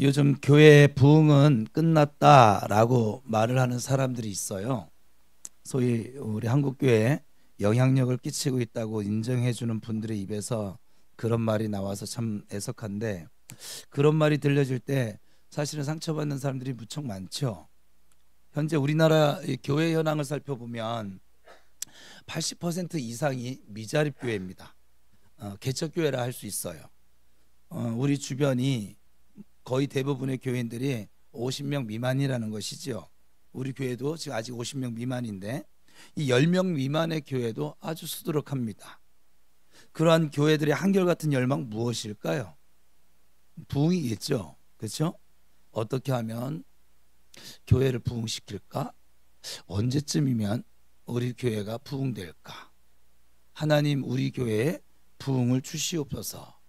요즘 교회 부흥은 끝났다라고 말을 하는 사람들이 있어요. 소위 우리 한국 교회에 영향력을 끼치고 있다고 인정해 주는 분들의 입에서 그런 말이 나와서 참 애석한데, 그런 말이 들려질 때 사실은 상처받는 사람들이 무척 많죠. 현재 우리나라 이 교회 현황을 살펴보면 80% 이상이 미자립 교회입니다. 개척 교회라 할 수 있어요. 우리 주변이 거의 대부분의 교인들이 50명 미만이라는 것이죠. 우리 교회도 지금 아직 50명 미만인데 이 10명 미만의 교회도 아주 수두룩합니다. 그러한 교회들의 한결같은 열망 무엇일까요? 부흥이겠죠. 그렇죠? 어떻게 하면 교회를 부흥시킬까? 언제쯤이면 우리 교회가 부흥될까? 하나님, 우리 교회에 부흥을 주시옵소서.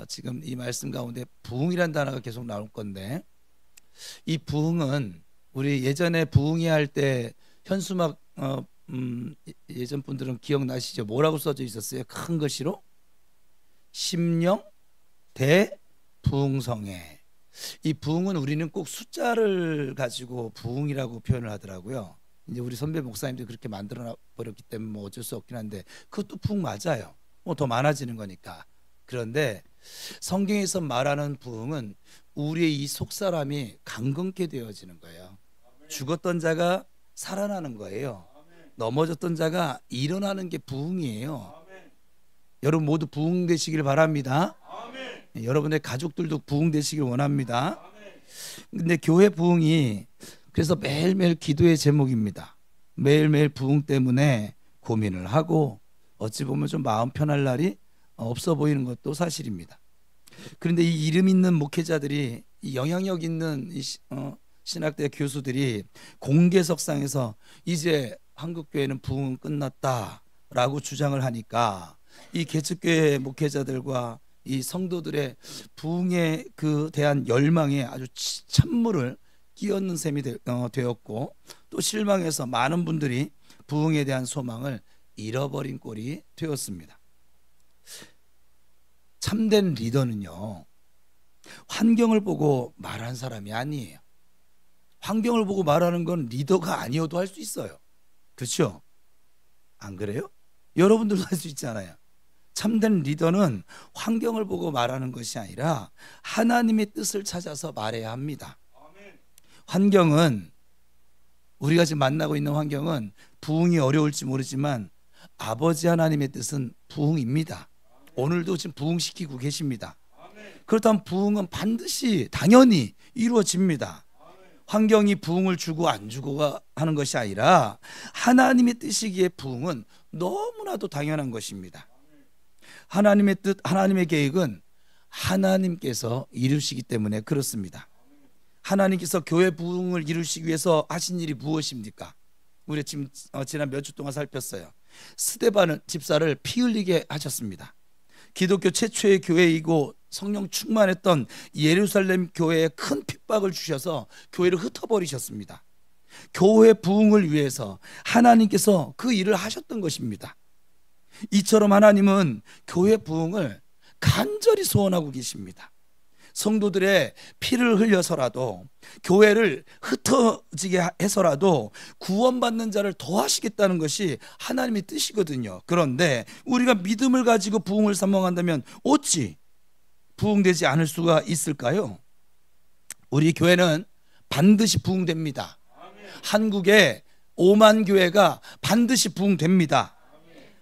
지금 이 말씀 가운데 부흥이란 단어가 계속 나올 건데, 이 부흥은 우리 예전에 부흥회 할 때 현수막 예전 분들은 기억나시죠? 뭐라고 써져 있었어요? 큰 글씨로 심령 대부흥성회. 이 부흥은 우리는 꼭 숫자를 가지고 부흥이라고 표현을 하더라고요. 이제 우리 선배 목사님들이 그렇게 만들어 버렸기 때문에 뭐 어쩔 수 없긴 한데, 그것도 부흥 맞아요. 뭐 더 많아지는 거니까. 그런데 성경에서 말하는 부흥은 우리의 이 속사람이 강건케 되어지는 거예요. 죽었던 자가 살아나는 거예요. 넘어졌던 자가 일어나는 게 부흥이에요. 여러분 모두 부흥 되시길 바랍니다. 여러분의 가족들도 부흥 되시길 원합니다. 근데 교회 부흥이 그래서 매일매일 기도의 제목입니다. 매일매일 부흥 때문에 고민을 하고 어찌 보면 좀 마음 편할 날이 없어 보이는 것도 사실입니다. 그런데 이 이름 있는 목회자들이, 이 영향력 있는 신학대 교수들이 공개석상에서 이제 한국교회는 부흥은 끝났다라고 주장을 하니까 이 개척교회 목회자들과 이 성도들의 부흥에 대한 열망에 아주 찬물을 끼얹는 셈이 되었고, 또 실망해서 많은 분들이 부흥에 대한 소망을 잃어버린 꼴이 되었습니다. 참된 리더는요, 환경을 보고 말하는 사람이 아니에요. 환경을 보고 말하는 건 리더가 아니어도 할 수 있어요. 그렇죠? 안 그래요? 여러분들도 할 수 있잖아요. 참된 리더는 환경을 보고 말하는 것이 아니라 하나님의 뜻을 찾아서 말해야 합니다. 환경은, 우리가 지금 만나고 있는 환경은 부흥이 어려울지 모르지만 아버지 하나님의 뜻은 부흥입니다. 오늘도 지금 부흥시키고 계십니다. 그렇다면 부흥은 반드시 당연히 이루어집니다. 환경이 부흥을 주고 안 주고가 하는 것이 아니라 하나님의 뜻이기에 부흥은 너무나도 당연한 것입니다. 하나님의 뜻, 하나님의 계획은 하나님께서 이루시기 때문에 그렇습니다. 하나님께서 교회 부흥을 이루시기 위해서 하신 일이 무엇입니까? 우리 지금 지난 몇 주 동안 살폈어요. 스데반 집사를 피 흘리게 하셨습니다. 기독교 최초의 교회이고 성령 충만했던 예루살렘 교회에 큰 핍박을 주셔서 교회를 흩어버리셨습니다. 교회 부흥을 위해서 하나님께서 그 일을 하셨던 것입니다. 이처럼 하나님은 교회 부흥을 간절히 소원하고 계십니다. 성도들의 피를 흘려서라도, 교회를 흩어지게 해서라도 구원받는 자를 더하시겠다는 것이 하나님의 뜻이거든요. 그런데 우리가 믿음을 가지고 부흥을 사모한다면 어찌 부흥되지 않을 수가 있을까요? 우리 교회는 반드시 부흥됩니다. 한국의 5만 교회가 반드시 부흥됩니다.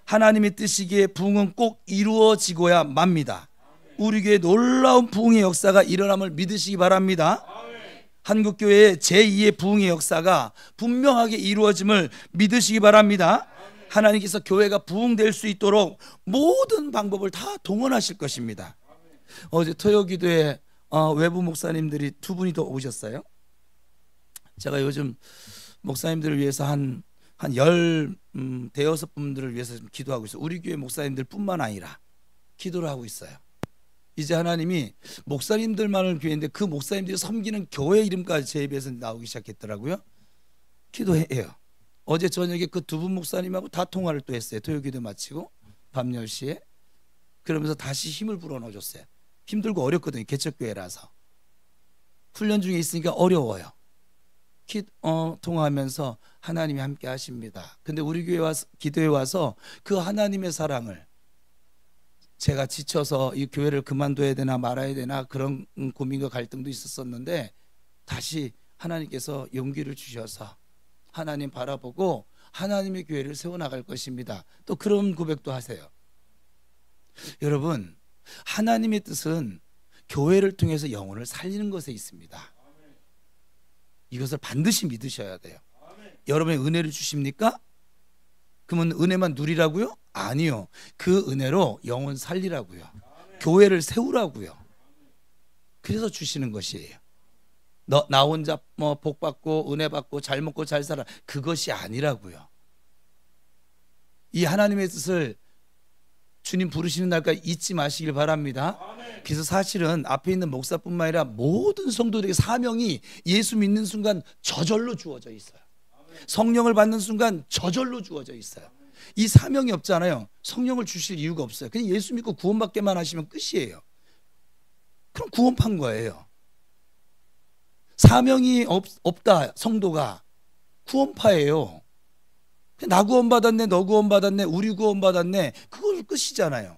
하나님의 뜻이기에 부흥은 꼭 이루어지고야 맙니다. 우리 교회 놀라운 부흥의 역사가 일어남을 믿으시기 바랍니다. 한국교회의 제2의 부흥의 역사가 분명하게 이루어짐을 믿으시기 바랍니다. 하나님께서 교회가 부흥될 수 있도록 모든 방법을 다 동원하실 것입니다. 어제 토요기도에 외부 목사님들이 2분이 더 오셨어요. 제가 요즘 목사님들을 위해서 한 대여섯 분들을 위해서 기도하고 있어요. 우리 교회 목사님들 뿐만 아니라 기도를 하고 있어요. 이제 하나님이 목사님들만을 교회인데 그 목사님들이 섬기는 교회 이름까지 제 입에서 나오기 시작했더라고요. 기도해요. 어제 저녁에 그 2분 목사님하고 다 통화를 또 했어요. 토요기도 마치고 밤 10시에. 그러면서 다시 힘을 불어넣어줬어요. 힘들고 어렵거든요. 개척교회라서. 훈련 중에 있으니까 어려워요. 통화하면서 하나님이 함께 하십니다. 근데 우리 교회 와서 기도에 와서 그 하나님의 사랑을, 제가 지쳐서 이 교회를 그만둬야 되나 말아야 되나 그런 고민과 갈등도 있었었는데, 다시 하나님께서 용기를 주셔서 하나님 바라보고 하나님의 교회를 세워나갈 것입니다. 또 그런 고백도 하세요. 여러분, 하나님의 뜻은 교회를 통해서 영혼을 살리는 것에 있습니다. 이것을 반드시 믿으셔야 돼요. 여러분의 은혜를 주십니까? 그러면 은혜만 누리라고요? 아니요. 그 은혜로 영혼 살리라고요. 교회를 세우라고요. 그래서 주시는 것이에요. 나 혼자 복 받고 은혜 받고 잘 먹고 잘 살아, 그것이 아니라고요. 이 하나님의 뜻을 주님 부르시는 날까지 잊지 마시길 바랍니다. 그래서 사실은 앞에 있는 목사뿐만 아니라 모든 성도들에게 사명이 예수 믿는 순간 저절로 주어져 있어요. 성령을 받는 순간 저절로 주어져 있어요. 이 사명이 없잖아요. 성령을 주실 이유가 없어요. 그냥 예수 믿고 구원받게만 하시면 끝이에요. 그럼 구원판 거예요. 사명이 없다 성도가 구원파예요. 나 구원받았네, 너 구원받았네, 우리 구원받았네, 그걸 끝이잖아요.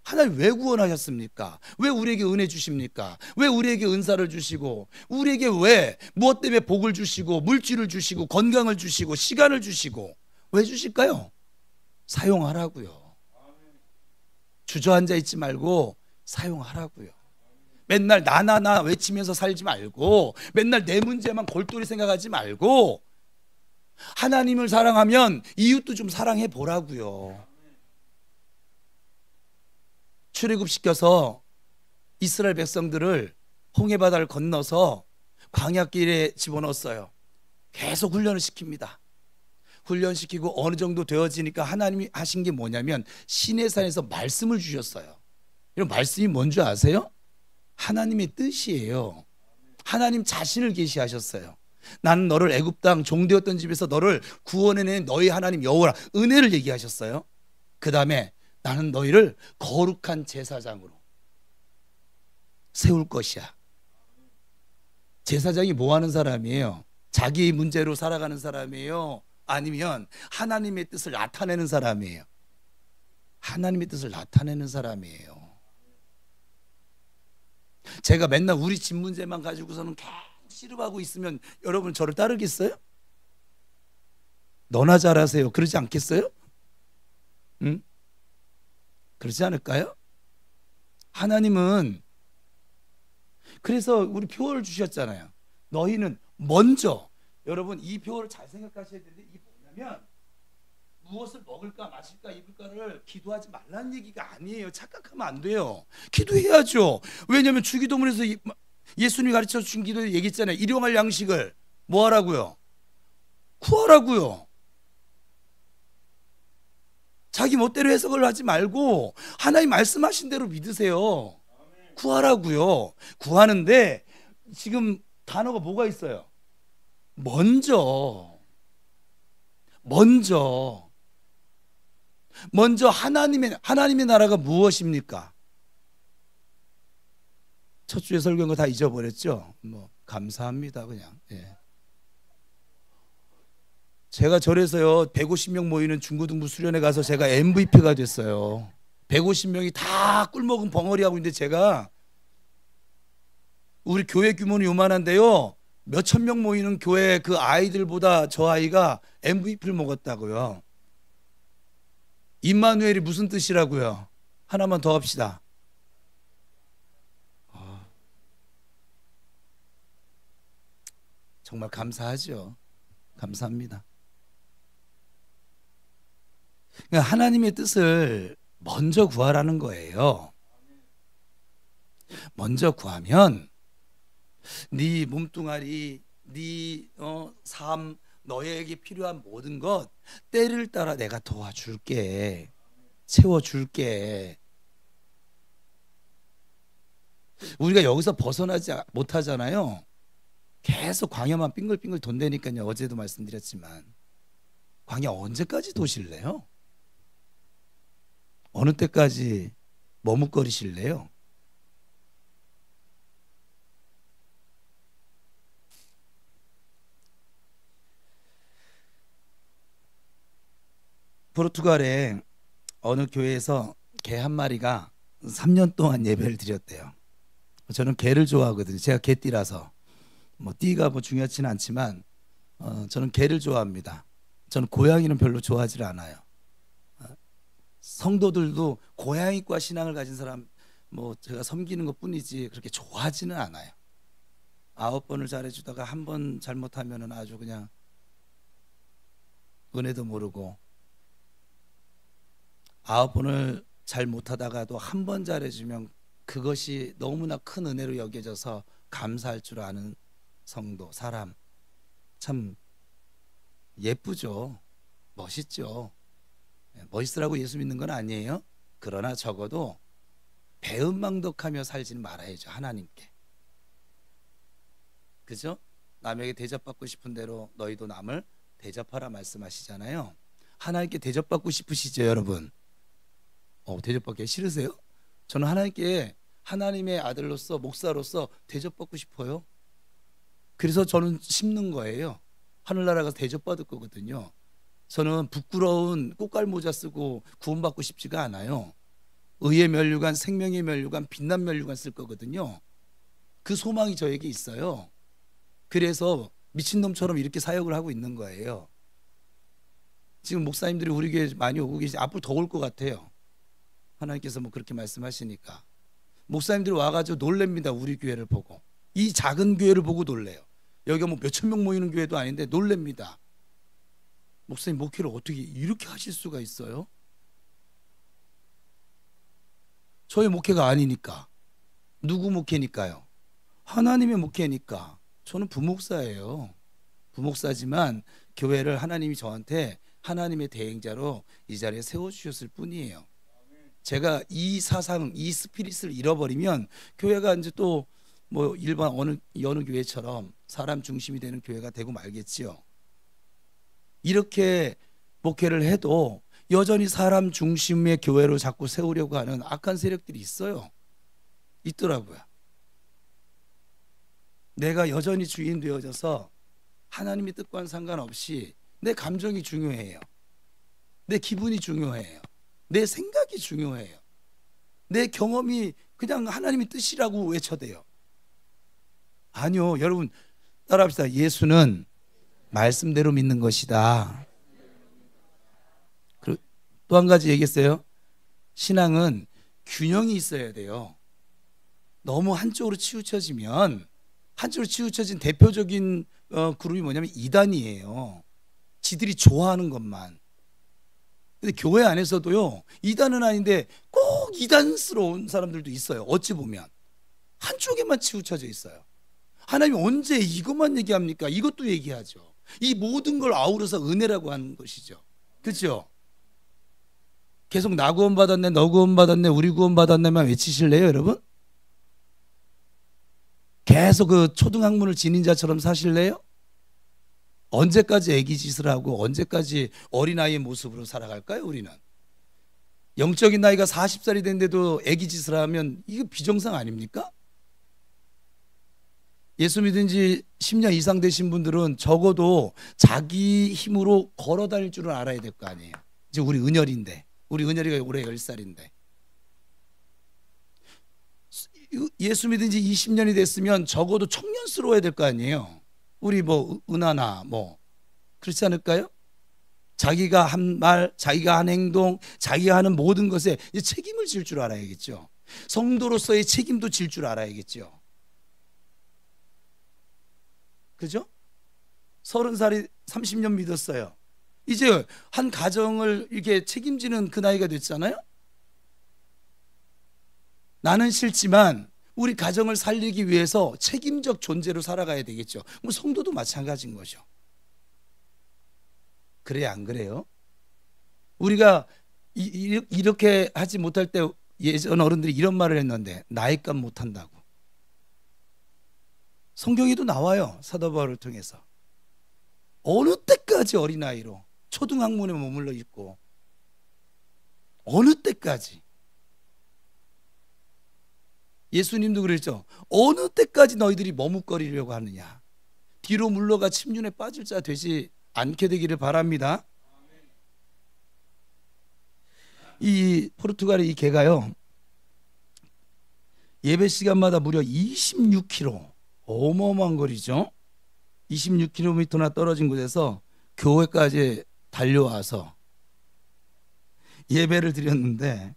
하나님 왜 구원하셨습니까? 왜 우리에게 은혜 주십니까? 왜 우리에게 은사를 주시고, 우리에게 왜 무엇 때문에 복을 주시고 물질을 주시고 건강을 주시고 시간을 주시고 왜 주실까요? 사용하라고요. 주저앉아 있지 말고 사용하라고요. 맨날 나 외치면서 살지 말고, 맨날 내 문제만 골똘히 생각하지 말고, 하나님을 사랑하면 이웃도 좀 사랑해 보라고요. 출애굽시켜서 이스라엘 백성들을 홍해바다를 건너서 광야길에 집어넣었어요. 계속 훈련을 시킵니다. 훈련시키고 어느 정도 되어지니까 하나님이 하신 게 뭐냐면 시내산에서 말씀을 주셨어요. 이런 말씀이 뭔지 아세요? 하나님의 뜻이에요. 하나님 자신을 계시하셨어요. 나는 너를 애굽 땅 종되었던 집에서 너를 구원해낸 너희 하나님 여호와라, 은혜를 얘기하셨어요. 그 다음에 나는 너희를 거룩한 제사장으로 세울 것이야. 제사장이 뭐 하는 사람이에요? 자기 문제로 살아가는 사람이에요? 아니면 하나님의 뜻을 나타내는 사람이에요? 하나님의 뜻을 나타내는 사람이에요. 제가 맨날 우리 집 문제만 가지고서는 계속 씨름하고 있으면 여러분 저를 따르겠어요? 너나 잘하세요, 그러지 않겠어요? 응? 그러지 않을까요? 하나님은 그래서 우리 표어를 주셨잖아요. 너희는 먼저, 여러분 이 표어를 잘 생각하셔야 되는데, 이게 뭐냐면 무엇을 먹을까 마실까 입을까를 기도하지 말라는 얘기가 아니에요. 착각하면 안 돼요. 기도해야죠. 왜냐하면 주기도문에서 예수님이 가르쳐 주신 기도에 얘기했잖아요. 일용할 양식을 뭐 하라고요? 구하라고요. 자기 멋대로 해석을 하지 말고 하나님 말씀하신 대로 믿으세요. 구하라고요. 구하는데 지금 단어가 뭐가 있어요? 먼저 하나님의 나라가 무엇입니까? 첫 주에 설교한 거 다 잊어버렸죠? 뭐 감사합니다 그냥. 예. 제가 절에서요 150명 모이는 중고등부 수련회 가서 제가 MVP가 됐어요. 150명이 다 꿀먹은 벙어리하고 있는데, 제가 우리 교회 규모는 요만한데요 몇천 명 모이는 교회 그 아이들보다 저 아이가 MVP를 먹었다고요. 임마누엘이 무슨 뜻이라고요? 하나만 더 합시다. 정말 감사하죠. 감사합니다. 그러니까 하나님의 뜻을 먼저 구하라는 거예요. 먼저 구하면 네 몸뚱아리, 네 삶, 너에게 필요한 모든 것 때를 따라 내가 도와줄게, 채워줄게. 우리가 여기서 벗어나지 못하잖아요. 계속 광야만 빙글빙글 돈다니까요. 어제도 말씀드렸지만 광야 언제까지 도실래요? 어느 때까지 머뭇거리실래요? 포르투갈의 어느 교회에서 개 한 마리가 3년 동안 예배를 드렸대요. 저는 개를 좋아하거든요. 제가 개띠라서 뭐 띠가 뭐 중요하지는 않지만 저는 개를 좋아합니다. 저는 고양이는 별로 좋아하지 않아요. 성도들도 고양이과 신앙을 가진 사람 뭐 제가 섬기는 것뿐이지 그렇게 좋아하지는 않아요. 9번을 잘해주다가 한 번 잘못하면은 아주 그냥 은혜도 모르고 9번을 잘 못하다가도 한 번 잘해주면 그것이 너무나 큰 은혜로 여겨져서 감사할 줄 아는 성도, 사람 참 예쁘죠. 멋있죠. 멋있으라고 예수 믿는 건 아니에요. 그러나 적어도 배은망덕하며 살지는 말아야죠. 하나님께. 그죠? 남에게 대접받고 싶은 대로 너희도 남을 대접하라 말씀하시잖아요. 하나님께 대접받고 싶으시죠, 여러분? 대접받기 싫으세요? 저는 하나님께 하나님의 아들로서 목사로서 대접받고 싶어요. 그래서 저는 심는 거예요. 하늘나라가 대접받을 거거든요. 저는 부끄러운 꽃갈 모자 쓰고 구원받고 싶지가 않아요. 의의 면류관, 생명의 면류관, 빛난 면류관 쓸 거거든요. 그 소망이 저에게 있어요. 그래서 미친놈처럼 이렇게 사역을 하고 있는 거예요. 지금 목사님들이 우리 교회 많이 오고 계시, 앞으로 더 올 것 같아요. 하나님께서 뭐 그렇게 말씀하시니까 목사님들이 와가지고 놀랍니다. 우리 교회를 보고, 이 작은 교회를 보고 놀래요. 여기가 뭐 몇천 명 모이는 교회도 아닌데 놀랍니다. 목사님 목회를 어떻게 이렇게 하실 수가 있어요? 저의 목회가 아니니까. 누구 목회니까요? 하나님의 목회니까. 저는 부목사예요. 부목사지만 교회를 하나님이 저한테 하나님의 대행자로 이 자리에 세워주셨을 뿐이에요. 제가 이 사상, 이 스피릿을 잃어버리면 교회가 이제 또 뭐 일반 여느 교회처럼 사람 중심이 되는 교회가 되고 말겠지요. 이렇게 목회를 해도 여전히 사람 중심의 교회로 자꾸 세우려고 하는 악한 세력들이 있어요. 있더라고요. 내가 여전히 주인 되어져서 하나님의 뜻과는 상관없이 내 감정이 중요해요. 내 기분이 중요해요. 내 생각이 중요해요. 내 경험이 그냥 하나님의 뜻이라고 외쳐대요. 아니요, 여러분 따라합시다. 예수는 말씀대로 믿는 것이다. 또 한 가지 얘기했어요. 신앙은 균형이 있어야 돼요. 너무 한쪽으로 치우쳐진 대표적인 그룹이 뭐냐면 이단이에요. 지들이 좋아하는 것만. 근데 교회 안에서도요, 이단은 아닌데 꼭 이단스러운 사람들도 있어요. 어찌 보면 한쪽에만 치우쳐져 있어요. 하나님 언제 이것만 얘기합니까? 이것도 얘기하죠. 이 모든 걸 아우러서 은혜라고 하는 것이죠. 그렇죠? 계속 나 구원 받았네, 너 구원 받았네, 우리 구원 받았네만 외치실래요, 여러분? 계속 그 초등학문을 지닌 자처럼 사실래요? 언제까지 애기 짓을 하고 언제까지 어린아이의 모습으로 살아갈까요, 우리는? 영적인 나이가 40살이 됐는데도 애기 짓을 하면 이거 비정상 아닙니까? 예수 믿은 지 10년 이상 되신 분들은 적어도 자기 힘으로 걸어 다닐 줄은 알아야 될 거 아니에요. 이제 우리 은열인데, 우리 은열이가 올해 10살인데 예수 믿은 지 20년이 됐으면 적어도 청년스러워야 될 거 아니에요. 우리 뭐 은하나 뭐 그렇지 않을까요? 자기가 한 말, 자기가 한 행동, 자기가 하는 모든 것에 책임을 질 줄 알아야겠죠. 성도로서의 책임도 질 줄 알아야겠죠. 그죠? 30살이 30년 믿었어요. 이제 한 가정을 이렇게 책임지는 그 나이가 됐잖아요. 나는 싫지만 우리 가정을 살리기 위해서 책임적 존재로 살아가야 되겠죠. 뭐 성도도 마찬가지인 거죠. 그래야 안 그래요? 우리가 이렇게 하지 못할 때 예전 어른들이 이런 말을 했는데 나이값 못한다고. 성경에도 나와요. 사도 바울을 통해서. 어느 때까지 어린아이로 초등학문에 머물러 있고 어느 때까지. 예수님도 그랬죠. 어느 때까지 너희들이 머뭇거리려고 하느냐. 뒤로 물러가 침륜에 빠질 자 되지 않게 되기를 바랍니다. 이 포르투갈의 이 개가요, 예배 시간마다 무려 26km, 어마어마한 거리죠. 26km나 떨어진 곳에서 교회까지 달려와서 예배를 드렸는데,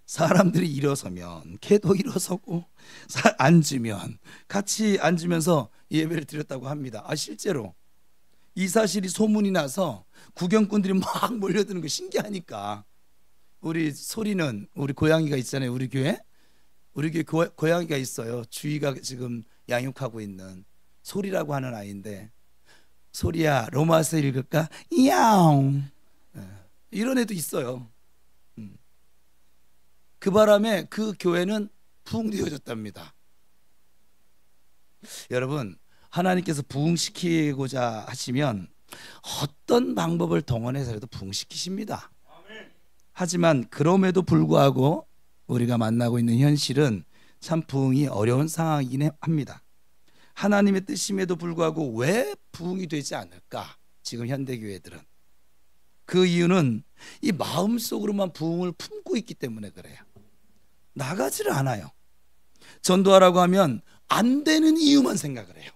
사람들이 일어서면 개도 일어서고 앉으면 같이 앉으면서 예배를 드렸다고 합니다. 실제로 이 사실이 소문이 나서 구경꾼들이 막 몰려드는 거 신기하니까, 우리 소리는, 우리 고양이가 있잖아요. 우리 교회 고양이가 있어요. 주희가 지금 양육하고 있는 소리라고 하는 아이인데, 소리야 로마서 읽을까? 야옹. 이런 애도 있어요. 그 바람에 그 교회는 부흥되어졌답니다. 여러분, 하나님께서 부흥시키고자 하시면 어떤 방법을 동원해서라도 부흥시키십니다. 하지만 그럼에도 불구하고 우리가 만나고 있는 현실은 참 부흥이 어려운 상황이긴 합니다. 하나님의 뜻임에도 불구하고 왜 부흥이 되지 않을까? 지금 현대교회들은 그 이유는 이 마음속으로만 부흥을 품고 있기 때문에 그래요. 나가지를 않아요. 전도하라고 하면 안 되는 이유만 생각을 해요.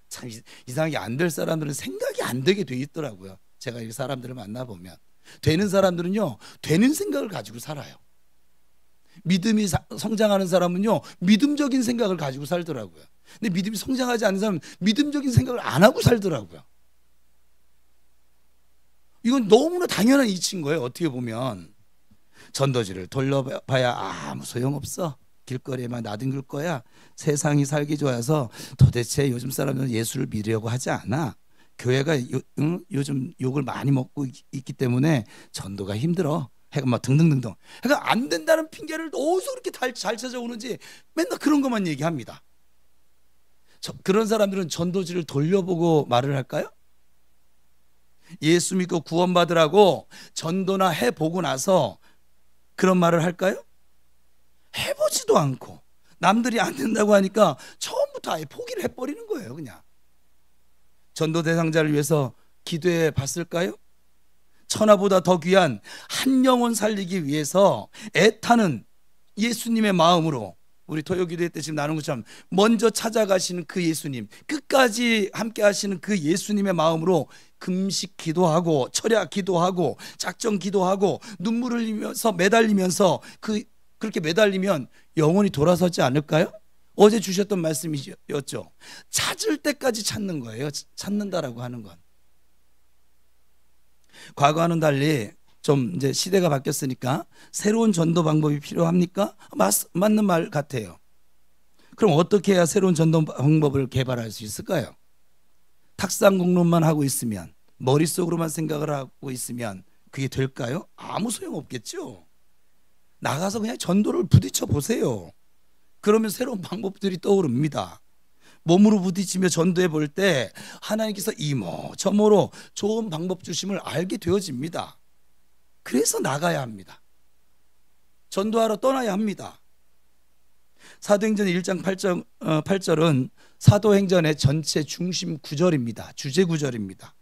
참 이상하게 안 될 사람들은 생각이 안 되게 돼 있더라고요. 제가 이 사람들을 만나보면 되는 사람들은요, 되는 생각을 가지고 살아요. 믿음이 성장하는 사람은요, 믿음적인 생각을 가지고 살더라고요. 근데 믿음이 성장하지 않는 사람은 믿음적인 생각을 안 하고 살더라고요. 이건 너무나 당연한 이치인 거예요. 어떻게 보면 전도지를 돌려봐야 아무 소용없어. 길거리에만 나뒹굴 거야. 세상이 살기 좋아서 도대체 요즘 사람들은 예수를 믿으려고 하지 않아. 교회가 요즘 욕을 많이 먹고 있기 때문에 전도가 힘들어. 해가 막 등등등등. 해가 안 된다는 핑계를 어디서 그렇게 잘 찾아오는지 맨날 그런 것만 얘기합니다. 그런 사람들은 전도지를 돌려보고 말을 할까요? 예수 믿고 구원받으라고 전도나 해보고 나서 그런 말을 할까요? 해보지도 않고 남들이 안 된다고 하니까 처음부터 아예 포기를 해버리는 거예요. 그냥 전도 대상자를 위해서 기도해 봤을까요? 천하보다 더 귀한 한 영혼 살리기 위해서 애타는 예수님의 마음으로, 우리 토요기도회 때 지금 나눈 것처럼 먼저 찾아가시는 그 예수님, 끝까지 함께 하시는 그 예수님의 마음으로 금식 기도하고 철야 기도하고 작정 기도하고 눈물을 흘리면서 매달리면서 그렇게 매달리면 영혼이 돌아서지 않을까요? 어제 주셨던 말씀이었죠. 찾을 때까지 찾는 거예요. 찾는다라고 하는 건. 과거와는 달리 좀 이제 시대가 바뀌었으니까 새로운 전도 방법이 필요합니까? 맞는 말 같아요. 그럼 어떻게 해야 새로운 전도 방법을 개발할 수 있을까요? 탁상 공론만 하고 있으면, 머릿속으로만 생각을 하고 있으면 그게 될까요? 아무 소용없겠죠. 나가서 그냥 전도를 부딪혀 보세요. 그러면 새로운 방법들이 떠오릅니다. 몸으로 부딪히며 전도해 볼 때 하나님께서 이모 저모로 좋은 방법 주심을 알게 되어집니다. 그래서 나가야 합니다. 전도하러 떠나야 합니다. 사도행전 1장 8절은 사도행전의 전체 중심 구절입니다. 주제 구절입니다.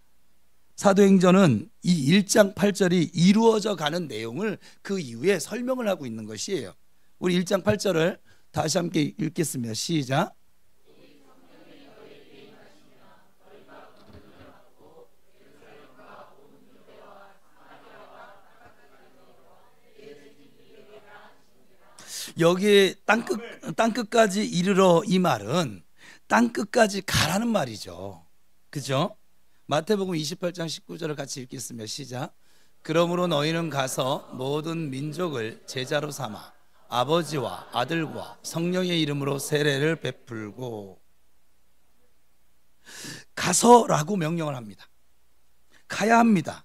사도행전은 이 1장 8절이 이루어져 가는 내용을 그 이후에 설명을 하고 있는 것이에요. 우리 1장 8절을 다시 함께 읽겠습니다. 시작. 여기에 땅끝까지 이르러, 이 말은 땅끝까지 가라는 말이죠. 그죠? 마태복음 28장 19절을 같이 읽겠습니다. 시작. 그러므로 너희는 가서 모든 민족을 제자로 삼아 아버지와 아들과 성령의 이름으로 세례를 베풀고. 가서라고 명령을 합니다. 가야 합니다.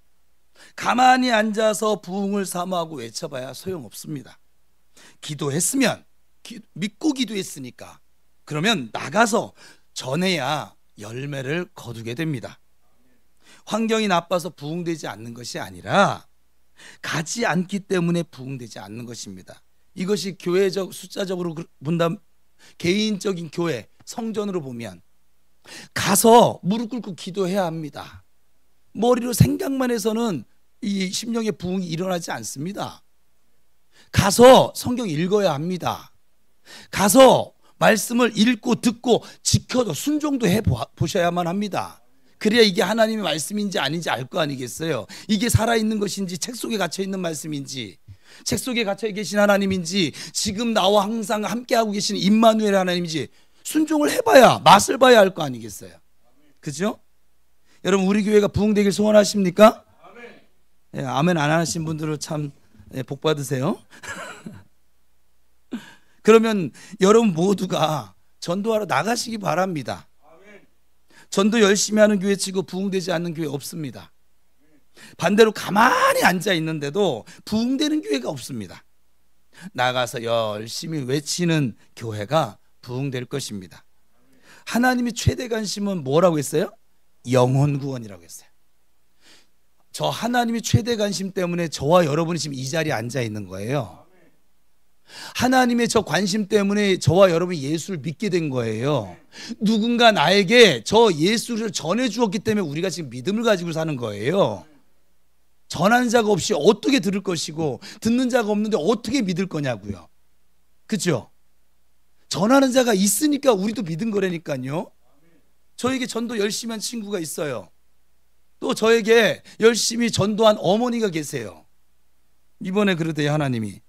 가만히 앉아서 부흥을 사모하고 외쳐봐야 소용없습니다. 기도했으면, 믿고 기도했으니까 그러면 나가서 전해야 열매를 거두게 됩니다. 환경이 나빠서 부흥되지 않는 것이 아니라 가지 않기 때문에 부흥되지 않는 것입니다. 이것이 교회적 숫자적으로 본다면, 개인적인 교회 성전으로 보면 가서 무릎 꿇고 기도해야 합니다. 머리로 생각만 해서는 이 심령의 부흥이 일어나지 않습니다. 가서 성경 읽어야 합니다. 가서 말씀을 읽고 듣고 지켜도 순종도 해보셔야만 합니다. 그래야 이게 하나님의 말씀인지 아닌지 알 거 아니겠어요. 이게 살아있는 것인지 책 속에 갇혀있는 말씀인지, 책 속에 갇혀 계신 하나님인지, 지금 나와 항상 함께하고 계신 임마누엘 하나님인지 순종을 해봐야, 맛을 봐야 할 거 아니겠어요. 그죠? 여러분, 우리 교회가 부흥되길 소원하십니까? 예, 아멘 안 하신 분들은 참 복 받으세요. 그러면 여러분 모두가 전도하러 나가시기 바랍니다. 전도 열심히 하는 교회 치고 부흥되지 않는 교회 없습니다. 반대로 가만히 앉아 있는데도 부흥되는 교회가 없습니다. 나가서 열심히 외치는 교회가 부흥될 것입니다. 하나님의 최대 관심은 뭐라고 했어요? 영혼 구원이라고 했어요. 저 하나님의 최대 관심 때문에 저와 여러분이 지금 이 자리에 앉아 있는 거예요. 하나님의 저 관심 때문에 저와 여러분이 예수를 믿게 된 거예요. 누군가 나에게 저 예수를 전해 주었기 때문에 우리가 지금 믿음을 가지고 사는 거예요. 전하는 자가 없이 어떻게 들을 것이고, 듣는 자가 없는데 어떻게 믿을 거냐고요. 그렇죠? 전하는 자가 있으니까 우리도 믿은 거라니까요. 저에게 전도 열심히 한 친구가 있어요. 또 저에게 열심히 전도한 어머니가 계세요. 이번에 그러대요, 하나님이.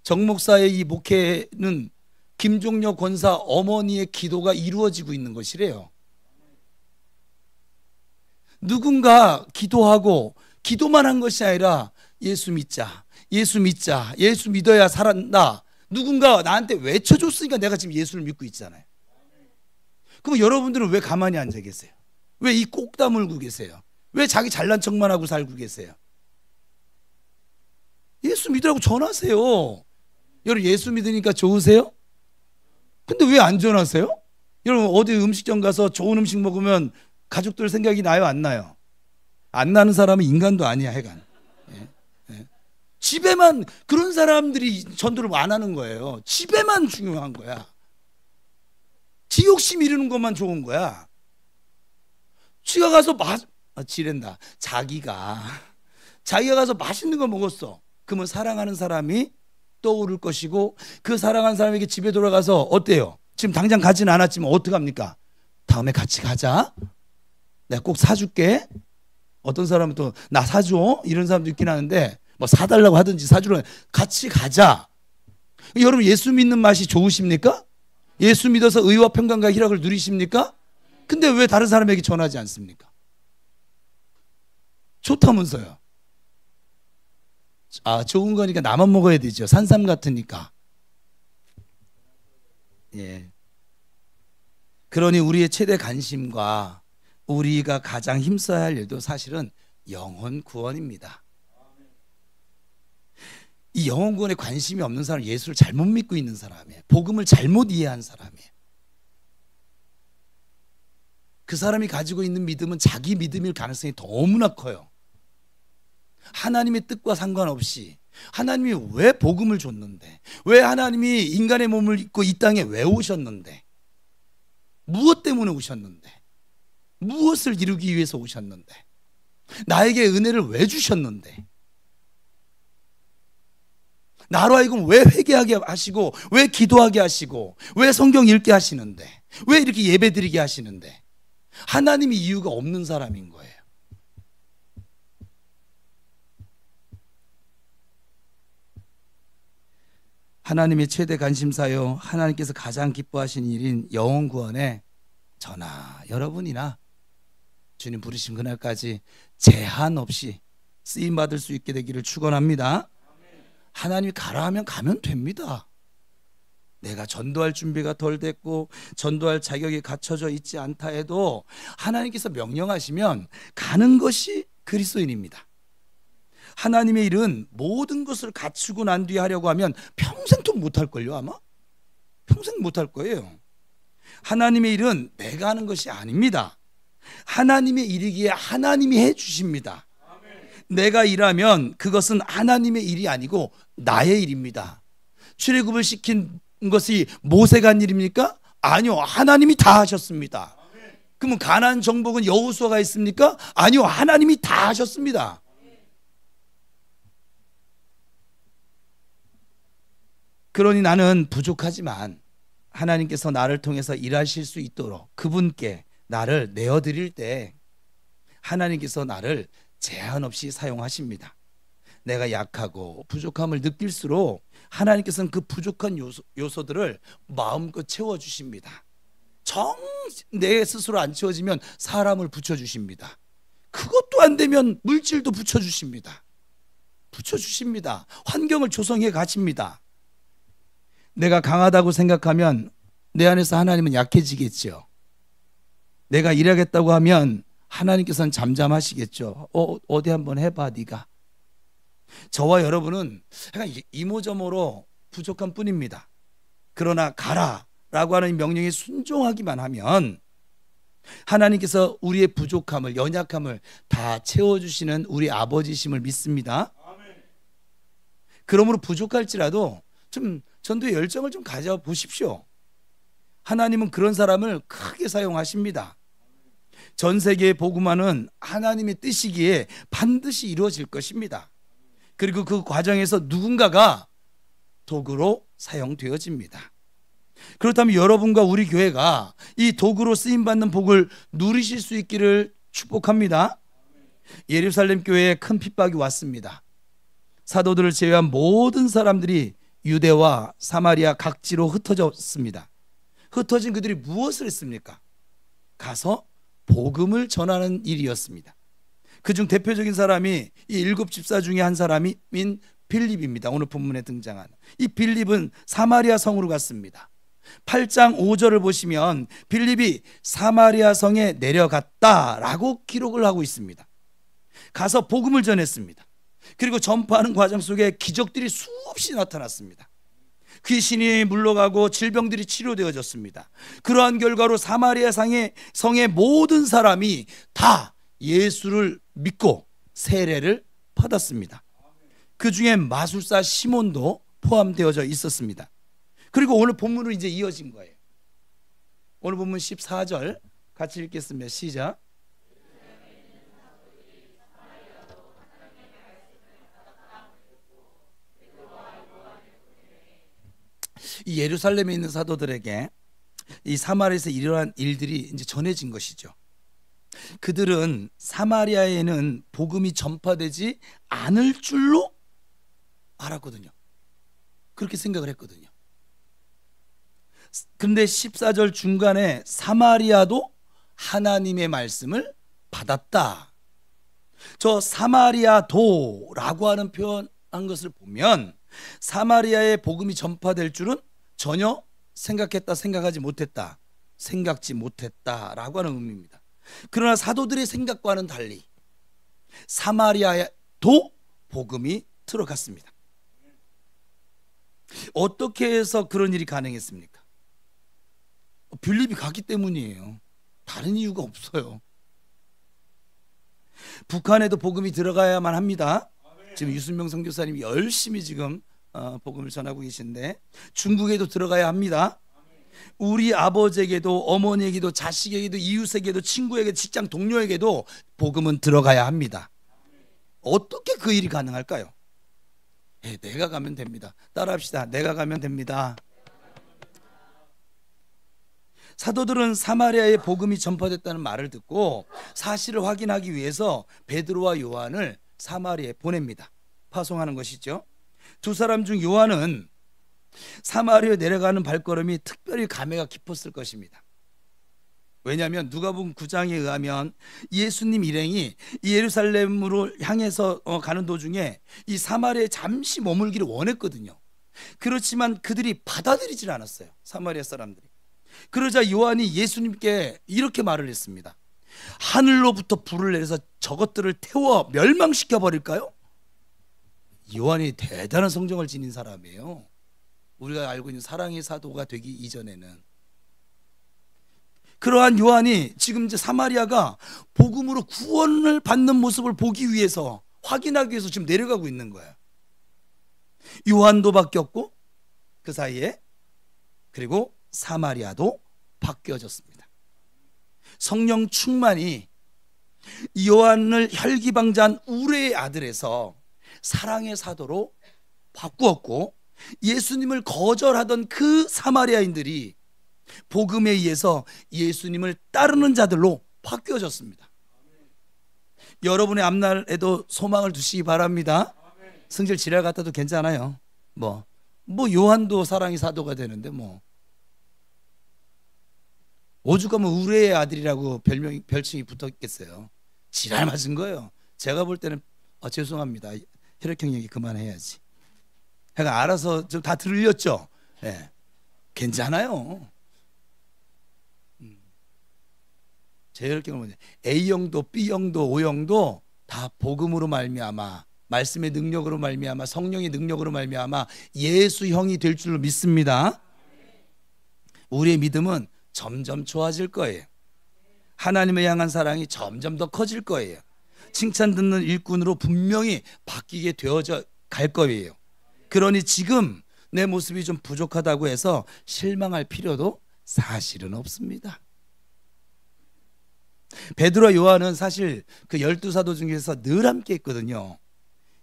정 목사의 이 목회는 김종려 권사 어머니의 기도가 이루어지고 있는 것이래요. 누군가 기도하고 기도만 한 것이 아니라 예수 믿자, 예수 믿자, 예수 믿어야 살았다. 누군가 나한테 외쳐줬으니까 내가 지금 예수를 믿고 있잖아요. 그럼 여러분들은 왜 가만히 앉아 계세요? 왜 이 꼭 다물고 계세요? 왜 자기 잘난 척만 하고 살고 계세요? 예수 믿으라고 전하세요. 여러분, 예수 믿으니까 좋으세요? 근데 왜 안 전하세요? 여러분, 어디 음식점 가서 좋은 음식 먹으면 가족들 생각이 나요, 안 나요? 안 나는 사람은 인간도 아니야, 해간. 집에만, 그런 사람들이 전도를 안 하는 거예요. 집에만 중요한 거야. 지 욕심 이루는 것만 좋은 거야. 지가 가서 지른다. 자기가 가서 맛있는 거 먹었어. 그러면 사랑하는 사람이 떠오를 것이고, 그 사랑하는 사람에게 집에 돌아가서 어때요? 지금 당장 가지는 않았지만 어떡합니까? 다음에 같이 가자. 내가 꼭 사줄게. 어떤 사람은 또 나 사줘, 이런 사람도 있긴 하는데, 뭐 사달라고 하든지 사주라고 같이 가자. 여러분, 예수 믿는 맛이 좋으십니까? 예수 믿어서 의와 평강과 희락을 누리십니까? 근데 왜 다른 사람에게 전하지 않습니까? 좋다면서요. 아, 좋은 거니까 나만 먹어야 되죠. 산삼 같으니까. 예. 그러니 우리의 최대 관심과 우리가 가장 힘써야 할 일도 사실은 영혼 구원입니다. 이 영혼 구원에 관심이 없는 사람은 예수를 잘못 믿고 있는 사람이에요. 복음을 잘못 이해한 사람이에요. 그 사람이 가지고 있는 믿음은 자기 믿음일 가능성이 너무나 커요. 하나님의 뜻과 상관없이 하나님이 왜 복음을 줬는데, 왜 하나님이 인간의 몸을 입고 이 땅에 왜 오셨는데, 무엇 때문에 오셨는데, 무엇을 이루기 위해서 오셨는데, 나에게 은혜를 왜 주셨는데, 나로 하여금 왜 회개하게 하시고, 왜 기도하게 하시고, 왜 성경 읽게 하시는데, 왜 이렇게 예배 드리게 하시는데, 하나님이 이유가 없는 사람인 거예요. 하나님의 최대 관심사요, 하나님께서 가장 기뻐하시는 일인 영혼 구원에 저나 여러분이나 주님 부르신 그날까지 제한 없이 쓰임 받을 수 있게 되기를 축원합니다. 하나님이 가라 하면 가면 됩니다. 내가 전도할 준비가 덜 됐고 전도할 자격이 갖춰져 있지 않다 해도 하나님께서 명령하시면 가는 것이 그리스도인입니다. 하나님의 일은 모든 것을 갖추고 난 뒤에 하려고 하면 평생 또 못할걸요. 아마 평생 못할 거예요. 하나님의 일은 내가 하는 것이 아닙니다. 하나님의 일이기에 하나님이 해주십니다. 내가 일하면 그것은 하나님의 일이 아니고 나의 일입니다. 출애굽을 시킨 것이 모세가 한 일입니까? 아니요, 하나님이 다 하셨습니다. 그러면 가나안 정복은 여호수아가 했습니까? 아니요, 하나님이 다 하셨습니다. 그러니 나는 부족하지만 하나님께서 나를 통해서 일하실 수 있도록 그분께 나를 내어드릴 때 하나님께서 나를 제한 없이 사용하십니다. 내가 약하고 부족함을 느낄수록 하나님께서는 그 부족한 요소들을 마음껏 채워주십니다. 내 스스로 안 채워지면 사람을 붙여주십니다. 그것도 안 되면 물질도 붙여주십니다. 환경을 조성해 가십니다. 내가 강하다고 생각하면 내 안에서 하나님은 약해지겠죠. 내가 일하겠다고 하면 하나님께서는 잠잠하시겠죠. 어디 한번 해봐 네가. 저와 여러분은 이모저모로 부족한 뿐입니다. 그러나 가라 라고 하는 명령에 순종하기만 하면 하나님께서 우리의 부족함을, 연약함을 다 채워주시는 우리 아버지심을 믿습니다. 그러므로 부족할지라도 좀 전도의 열정을 좀 가져보십시오. 하나님은 그런 사람을 크게 사용하십니다. 전 세계에 복음화는 하나님의 뜻이기에 반드시 이루어질 것입니다. 그리고 그 과정에서 누군가가 도구로 사용되어집니다. 그렇다면 여러분과 우리 교회가 이 도구로 쓰임받는 복을 누리실 수 있기를 축복합니다. 예루살렘 교회에 큰 핍박이 왔습니다. 사도들을 제외한 모든 사람들이 유대와 사마리아 각지로 흩어졌습니다. 흩어진 그들이 무엇을 했습니까? 가서 복음을 전하는 일이었습니다. 그중 대표적인 사람이 이 7 집사 중에 한 사람인 빌립입니다. 오늘 본문에 등장한 이 빌립은 사마리아 성으로 갔습니다. 8장 5절을 보시면 빌립이 사마리아 성에 내려갔다라고 기록을 하고 있습니다. 가서 복음을 전했습니다. 그리고 전파하는 과정 속에 기적들이 수없이 나타났습니다. 귀신이 물러가고 질병들이 치료되어졌습니다. 그러한 결과로 사마리아 성의 모든 사람이 다 예수를 믿고 세례를 받았습니다. 그 중에 마술사 시몬도 포함되어져 있었습니다. 그리고 오늘 본문으로 이제 이어진 거예요. 오늘 본문 14절 같이 읽겠습니다. 시작. 이 예루살렘에 있는 사도들에게 이 사마리아에서 일어난 일들이 이제 전해진 것이죠. 그들은 사마리아에는 복음이 전파되지 않을 줄로 알았거든요. 그렇게 생각을 했거든요. 그런데 14절 중간에 사마리아도 하나님의 말씀을 받았다. 저 사마리아도라고 하는 표현한 것을 보면 사마리아에 복음이 전파될 줄은 전혀 생각지 못했다라고 하는 의미입니다. 그러나 사도들의 생각과는 달리 사마리아에도 복음이 들어갔습니다. 어떻게 해서 그런 일이 가능했습니까? 빌립이 갔기 때문이에요. 다른 이유가 없어요. 북한에도 복음이 들어가야만 합니다. 지금 유순명 선교사님이 열심히 지금 복음을 전하고 계신데 중국에도 들어가야 합니다. 우리 아버지에게도 어머니에게도 자식에게도 이웃에게도 친구에게도 직장 동료에게도 복음은 들어가야 합니다. 어떻게 그 일이 가능할까요? 내가 가면 됩니다. 따라합시다. 내가 가면 됩니다. 사도들은 사마리아에 복음이 전파됐다는 말을 듣고 사실을 확인하기 위해서 베드로와 요한을 사마리아에 보냅니다. 파송하는 것이죠. 두 사람 중 요한은 사마리아에 내려가는 발걸음이 특별히 감회가 깊었을 것입니다. 왜냐하면 누가복음 9장에 의하면 예수님 일행이 이 예루살렘으로 향해서 가는 도중에 이 사마리아에 잠시 머물기를 원했거든요. 그렇지만 그들이 받아들이질 않았어요. 사마리아 사람들이. 그러자 요한이 예수님께 이렇게 말을 했습니다. 하늘로부터 불을 내려서 저것들을 태워 멸망시켜 버릴까요? 요한이 대단한 성정을 지닌 사람이에요. 우리가 알고 있는 사랑의 사도가 되기 이전에는. 그러한 요한이 지금 이제 사마리아가 복음으로 구원을 받는 모습을 보기 위해서, 확인하기 위해서 지금 내려가고 있는 거예요. 요한도 바뀌었고 그 사이에, 그리고 사마리아도 바뀌어졌습니다. 성령 충만이 요한을 혈기방자한 우레의 아들에서 사랑의 사도로 바꾸었고, 예수님을 거절하던 그 사마리아인들이 복음에 의해서 예수님을 따르는 자들로 바뀌어졌습니다. 여러분의 앞날에도 소망을 두시기 바랍니다. 성질 지랄 같아도 괜찮아요. 뭐 요한도 사랑의 사도가 되는데 오죽하면 우레의 아들이라고 별칭이 붙었겠어요. 지랄 맞은 거예요. 제가 볼 때는 죄송합니다. 혈액형 얘기 그만해야지. 제가 알아서 좀 다 들렸죠. 네. 괜찮아요. 제 혈액형은 뭐냐? A형도 B형도 O형도 다 복음으로 말미암아, 말씀의 능력으로 말미암아, 성령의 능력으로 말미암아 예수형이 될 줄로 믿습니다. 우리의 믿음은 점점 좋아질 거예요. 하나님을 향한 사랑이 점점 더 커질 거예요. 칭찬 듣는 일꾼으로 분명히 바뀌게 되어져 갈 거예요. 그러니 지금 내 모습이 좀 부족하다고 해서 실망할 필요도 사실은 없습니다. 베드로와 요한은 사실 그 12사도 중에서 늘 함께 했거든요.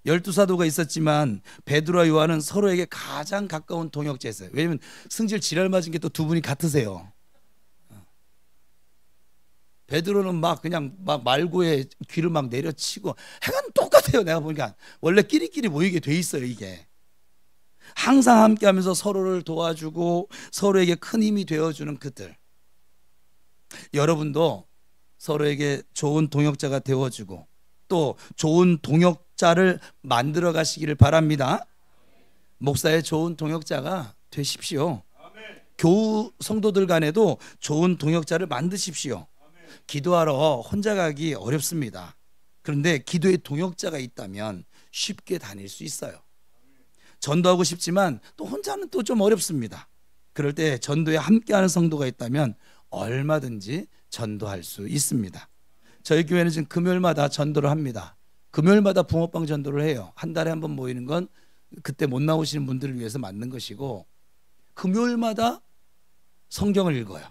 12사도가 있었지만 베드로와 요한은 서로에게 가장 가까운 동역자였어요. 왜냐면 승질 지랄 맞은 게 또 두 분이 같으세요. 베드로는 막 그냥 막 말고에 귀를 막 내려치고, 해간 똑같아요. 내가 보니까 원래 끼리끼리 모이게 돼 있어요. 이게 항상 함께하면서 서로를 도와주고 서로에게 큰 힘이 되어주는 그들. 여러분도 서로에게 좋은 동역자가 되어주고 또 좋은 동역자를 만들어 가시기를 바랍니다. 목사의 좋은 동역자가 되십시오. 교우 성도들 간에도 좋은 동역자를 만드십시오. 기도하러 혼자 가기 어렵습니다. 그런데 기도의 동역자가 있다면 쉽게 다닐 수 있어요. 전도하고 싶지만 또 혼자는 또 좀 어렵습니다. 그럴 때 전도에 함께하는 성도가 있다면 얼마든지 전도할 수 있습니다. 저희 교회는 지금 금요일마다 전도를 합니다. 금요일마다 붕어빵 전도를 해요. 한 달에 한 번 모이는 건 그때 못 나오시는 분들을 위해서 만든 것이고, 금요일마다 성경을 읽어요.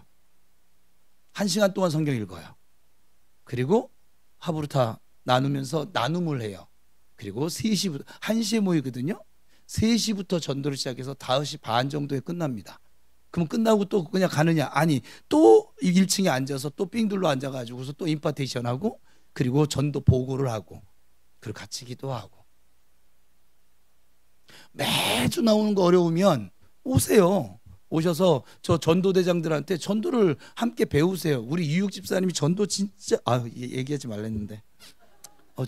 1시간 동안 성경 읽어요. 그리고 하브루타 나누면서 나눔을 해요. 그리고 3시부터 1시에 모이거든요. 3시부터 전도를 시작해서 5시 반 정도에 끝납니다. 그럼 끝나고 또 그냥 가느냐? 아니, 또 1층에 앉아서 또 삥둘러 앉아가지고서 또 임파테이션 하고, 그리고 전도 보고를 하고, 그리고 같이 기도하고. 매주 나오는 거 어려우면 오세요. 오셔서 저 전도대장들한테 전도를 함께 배우세요. 우리 이육 집사님이 전도 진짜 얘기하지 말랬는데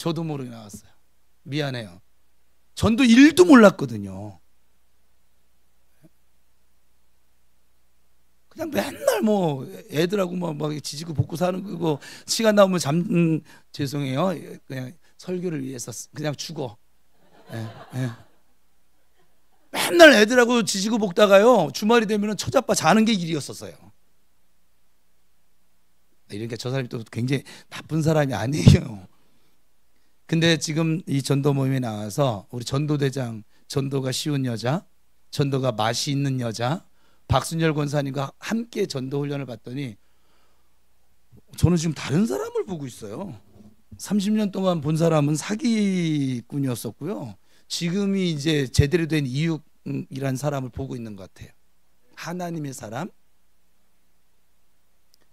저도 모르게 나왔어요. 미안해요. 전도 1도 몰랐거든요. 그냥 맨날 애들하고 막 지지고 볶고 사는 거고, 시간 나오면 죄송해요. 그냥 설교를 위해서 그냥 죽어. 맨날 애들하고 지지고 볶다가요, 주말이 되면 처자빠 자는 게 일이었었어요. 이러니까 저 사람이 또 굉장히 나쁜 사람이 아니에요. 근데 지금 이 전도 모임에 나와서 우리 전도대장, 전도가 쉬운 여자, 전도가 맛이 있는 여자 박순열 권사님과 함께 전도 훈련을 받더니 저는 지금 다른 사람을 보고 있어요. 30년 동안 본 사람은 사기꾼이었었고요. 지금이 이제 제대로 된 이육이란 사람을 보고 있는 것 같아요. 하나님의 사람.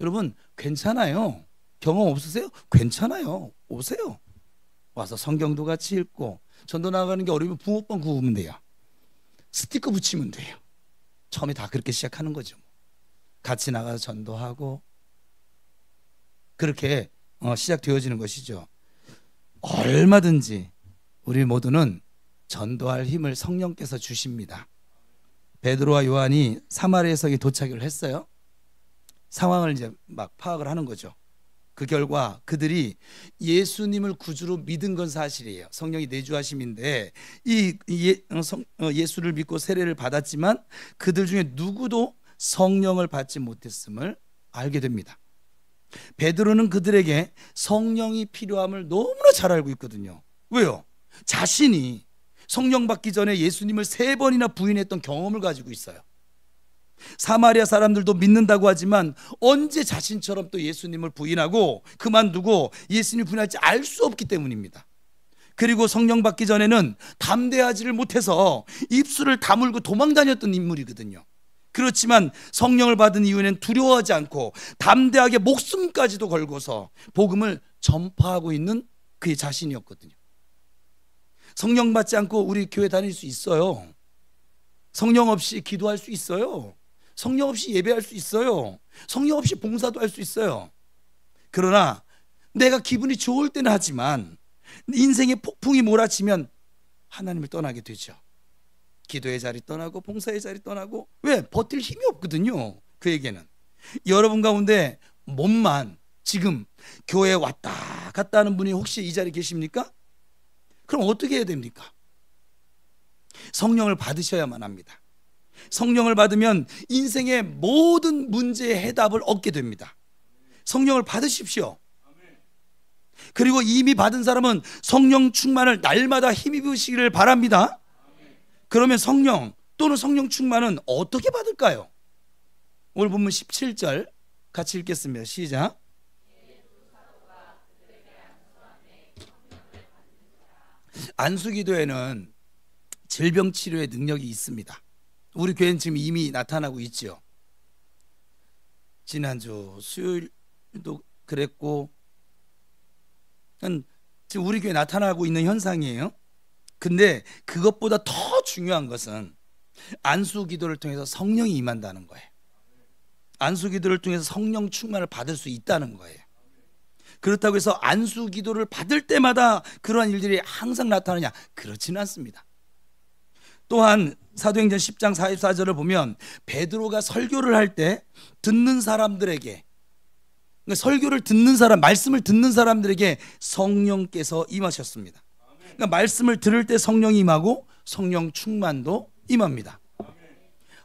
여러분 괜찮아요. 경험 없으세요? 괜찮아요. 오세요. 와서 성경도 같이 읽고, 전도 나가는 게 어려우면 붕어빵 구우면 돼요. 스티커 붙이면 돼요. 처음에 다 그렇게 시작하는 거죠. 같이 나가서 전도하고 그렇게 시작되어지는 것이죠. 얼마든지 우리 모두는 전도할 힘을 성령께서 주십니다. 베드로와 요한이 사마리아 성에 도착을 했어요. 상황을 이제 막 파악을 하는 거죠. 그 결과 그들이 예수님을 구주로 믿은 건 사실이에요. 성령이 내주하심인데 예수를 믿고 세례를 받았지만 그들 중에 누구도 성령을 받지 못했음을 알게 됩니다. 베드로는 그들에게 성령이 필요함을 너무나 잘 알고 있거든요. 왜요? 자신이 성령 받기 전에 예수님을 3번이나 부인했던 경험을 가지고 있어요. 사마리아 사람들도 믿는다고 하지만 언제 자신처럼 또 예수님을 부인하고 그만두고 예수님을 부인할지 알 수 없기 때문입니다. 그리고 성령 받기 전에는 담대하지를 못해서 입술을 다물고 도망다녔던 인물이거든요. 그렇지만 성령을 받은 이후에는 두려워하지 않고 담대하게 목숨까지도 걸고서 복음을 전파하고 있는 그의 자신이었거든요. 성령 받지 않고 우리 교회 다닐 수 있어요. 성령 없이 기도할 수 있어요. 성령 없이 예배할 수 있어요. 성령 없이 봉사도 할 수 있어요. 그러나 내가 기분이 좋을 때는 하지만 인생의 폭풍이 몰아치면 하나님을 떠나게 되죠. 기도의 자리 떠나고 봉사의 자리 떠나고. 왜? 버틸 힘이 없거든요. 그에게는. 여러분 가운데 몸만 지금 교회에 왔다 갔다 하는 분이 혹시 이 자리에 계십니까? 그럼 어떻게 해야 됩니까? 성령을 받으셔야만 합니다. 성령을 받으면 인생의 모든 문제의 해답을 얻게 됩니다. 성령을 받으십시오. 그리고 이미 받은 사람은 성령 충만을 날마다 힘입으시기를 바랍니다. 그러면 성령 또는 성령 충만은 어떻게 받을까요? 오늘 본문 17절 같이 읽겠습니다. 시작. 안수기도에는 질병치료의 능력이 있습니다. 우리 교회는 지금 이미 나타나고 있죠. 지난주 수요일도 그랬고 지금 우리 교회에 나타나고 있는 현상이에요. 근데 그것보다 더 중요한 것은 안수기도를 통해서 성령이 임한다는 거예요. 안수기도를 통해서 성령 충만을 받을 수 있다는 거예요. 그렇다고 해서 안수기도를 받을 때마다 그러한 일들이 항상 나타나냐? 그렇지는 않습니다. 또한 사도행전 10장 44절을 보면 베드로가 설교를 할 때 듣는 사람들에게, 그러니까 설교를 듣는 사람, 말씀을 듣는 사람들에게 성령께서 임하셨습니다. 그러니까 말씀을 들을 때 성령이 임하고 성령 충만도 임합니다.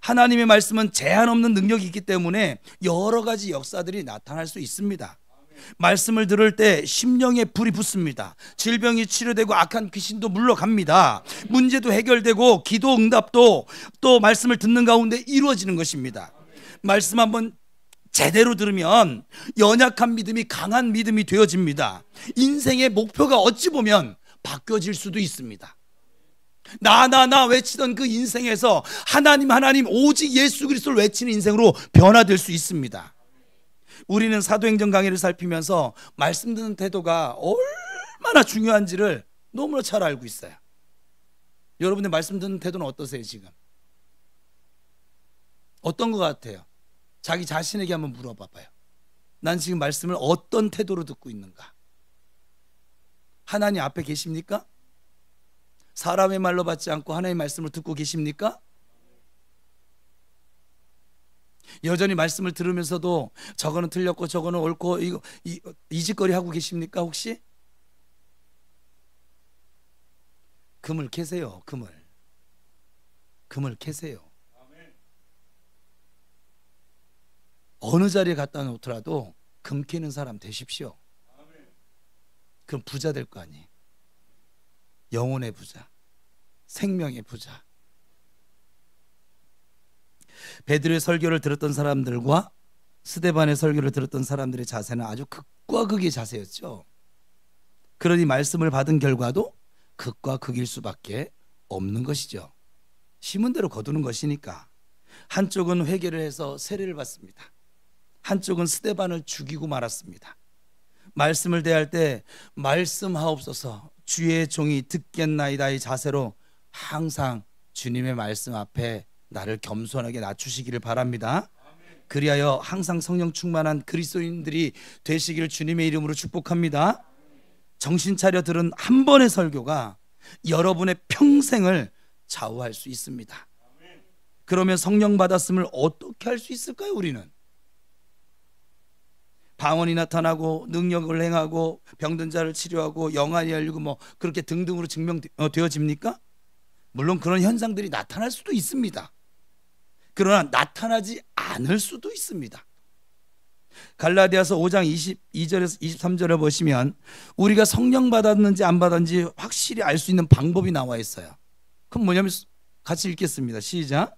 하나님의 말씀은 제한 없는 능력이 있기 때문에 여러 가지 역사들이 나타날 수 있습니다. 말씀을 들을 때 심령에 불이 붙습니다. 질병이 치료되고 악한 귀신도 물러갑니다. 문제도 해결되고 기도 응답도 또 말씀을 듣는 가운데 이루어지는 것입니다. 말씀 한번 제대로 들으면 연약한 믿음이 강한 믿음이 되어집니다. 인생의 목표가 어찌 보면 바뀌어질 수도 있습니다. 나 외치던 그 인생에서 하나님 오직 예수 그리스도를 외치는 인생으로 변화될 수 있습니다. 우리는 사도행전 강의를 살피면서 말씀 듣는 태도가 얼마나 중요한지를 너무나 잘 알고 있어요. 여러분의 말씀 듣는 태도는 어떠세요 지금? 어떤 것 같아요? 자기 자신에게 한번 물어봐봐요. 난 지금 말씀을 어떤 태도로 듣고 있는가? 하나님 앞에 계십니까? 사람의 말로 받지 않고 하나님의 말씀을 듣고 계십니까? 여전히 말씀을 들으면서도 저거는 틀렸고 저거는 옳고 이 짓거리 하고 계십니까 혹시? 금을 캐세요. 금을 캐세요. 어느 자리에 갖다 놓더라도 금 캐는 사람 되십시오. 그럼 부자 될 거 아니에요. 영혼의 부자, 생명의 부자. 베드로의 설교를 들었던 사람들과 스데반의 설교를 들었던 사람들의 자세는 아주 극과 극의 자세였죠. 그러니 말씀을 받은 결과도 극과 극일 수밖에 없는 것이죠. 심은 대로 거두는 것이니까. 한쪽은 회개를 해서 세례를 받습니다. 한쪽은 스데반을 죽이고 말았습니다. 말씀을 대할 때 말씀하옵소서 주의 종이 듣겠나이다의 자세로 항상 주님의 말씀 앞에 나를 겸손하게 낮추시기를 바랍니다. 그리하여 항상 성령 충만한 그리스도인들이 되시기를 주님의 이름으로 축복합니다. 정신 차려 들은 한 번의 설교가 여러분의 평생을 좌우할 수 있습니다. 그러면 성령 받았음을 어떻게 할 수 있을까요? 우리는 방언이 나타나고 능력을 행하고 병든 자를 치료하고 영안이 열리고 뭐 그렇게 등등으로 증명되어집니까? 물론 그런 현상들이 나타날 수도 있습니다. 그러나 나타나지 않을 수도 있습니다. 갈라디아서 5장 22절에서 23절을 보시면 우리가 성령 받았는지 안 받았는지 확실히 알 수 있는 방법이 나와 있어요. 그럼 뭐냐면 같이 읽겠습니다. 시작.